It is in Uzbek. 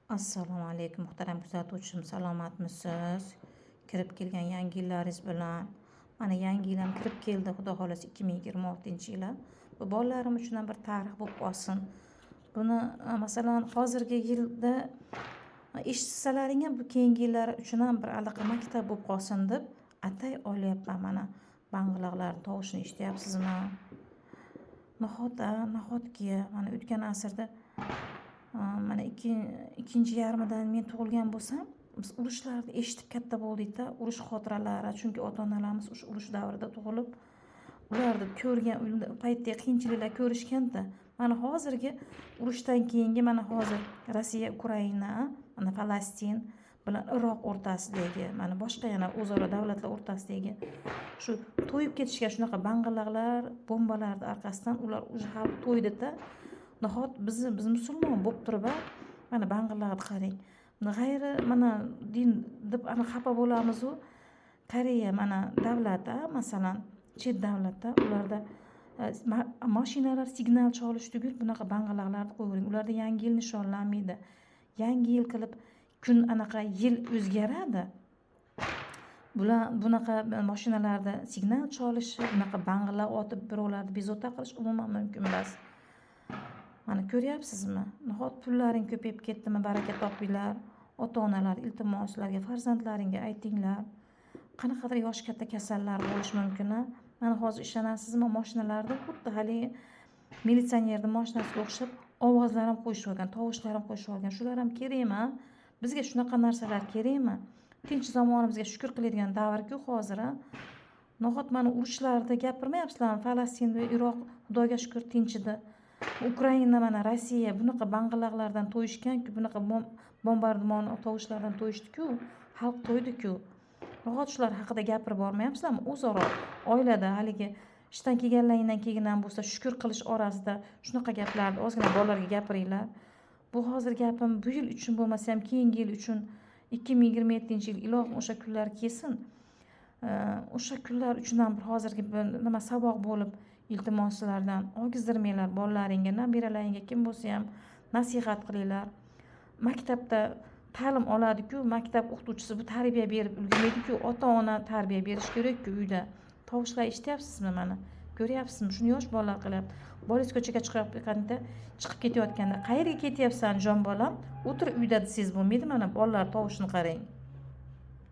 Assalomu alaykum muhtaram kuzatuvchim, salomatmisiz? Kirib kelgan yangi yillaringiz bilan. Mana yangi yil ham kirib keldi, xudo xolasa 2026-yili. Bu bolalarim uchun ham bir tarix bo'lib qolsin. Buni masalan hozirgi yilda eshitsalaring ham bu keyingi yillar uchun ham bir allaqanday maktab bo'lib qolsin deb atay olyapman. Mana bang'iloqlarning tovushini eshityapsizmi? Nahotki mana o'tgan asrda mana ikkinchi yarmidan men tug'ilgan bo'lsam, biz urushlarni eshitib katta bo'ldik-da, urush xotiralari, chunki ota-onalarimiz o'sha urush davrida tug'ilib, ularni ko'rgan paytda qiyinchiliklar ko'rishganda. Mana hozirgi urushdan keyingi mana hozir Rossiya, Ukraina, mana Falastin bilan Iroq o'rtasidagi, mana boshqa yana o'zaro davlatlar o'rtasidagi shu to'yib ketishga shunaqa bang'iloqlar, bombalarning orqasidan ular o'sha xalq to'ydida. Nahot biz musulmon bo'lib turib, mana bang'iloqni qarang. G'ayri mana din deb ana xafa bo'lamiz-u. Koreya mana davlati, masalan, chet davlatda ularda mashinalar signal cholish tugul bunaqa bang'iloqlarni qo'yavering. Ularda yangi yil nishonlanmaydi. Yangi yil qilib kun anaqa yil o'zgaradi. Bunaqa mashinalarda signal cholishi, bunaqa bang'iloq otib birovlarni bezovta qilish umuman mumkin emas. Mana ko'ryapsizmi? Nahot pullaring ko'payib ketdimi, baraka topinglar. Ota-onalar iltimoslarga farzandlaringga aytinglar. Qanaqadir yoshi katta kasallar bo'lishi mumkin. Mana hozir ishonasizmi, mashinalarda xuddi hali militsionerning mashinasiga o'xshab ovozlar ham qo'yishib olgan, tovushlar ham qo'yishib olgan. Shular ham kerakmi? Bizga shunaqa narsalar kerakmi? Tinch zamonimizga shukr qiladigan davr-ku hozir. Nahot mana urushlarda gapirmayapsizlarmi? Falastin va Iroq Xudoga shukr tinch edi. Ukraina mana Rossiya bunaqa bang'iloqlardan to'yishgan-ku, bunaqa bombardimon tovushlardan to'yishdi-ku, xalq to'ydi-ku. Nahot shular haqida gapirib bormayapsizlarmi? O'zaro oilada haligi ishdan kelganlaringdan keyin ham bo'lsa shukr qilish orasida shunaqa gaplarni ozgina bolalarga gapiringlar. Bu hozir gapim bu yil uchun bo'lmasa ham keyingi yil uchun 2027-yil ilohim o'sha kunlar kelsin. O'sha kunlar uchun ham hozirgi nima saboq bo'lib, iltimos sizlardan ogizdirmanglar bolalaringga, nabiralaringga, kim bo'lsa ham nasihat qilinglar. Maktabda ta'lim oladi-ku, maktab o'qituvchisi bu tarbiya berib ulgurmaydi-ku, ota-ona tarbiya berish kerak-ku uyda. Tovushlar eshityapsizmi mana? Ko'ryapsizmi? Shuni yosh bolalar qilyapti. Bolangiz ko'chaga chiqib ketayotganda, qayerga ketyapsan jon bolam? O'tir uyda desangiz bo'lmaydi, mana bolalar tovushini qarang.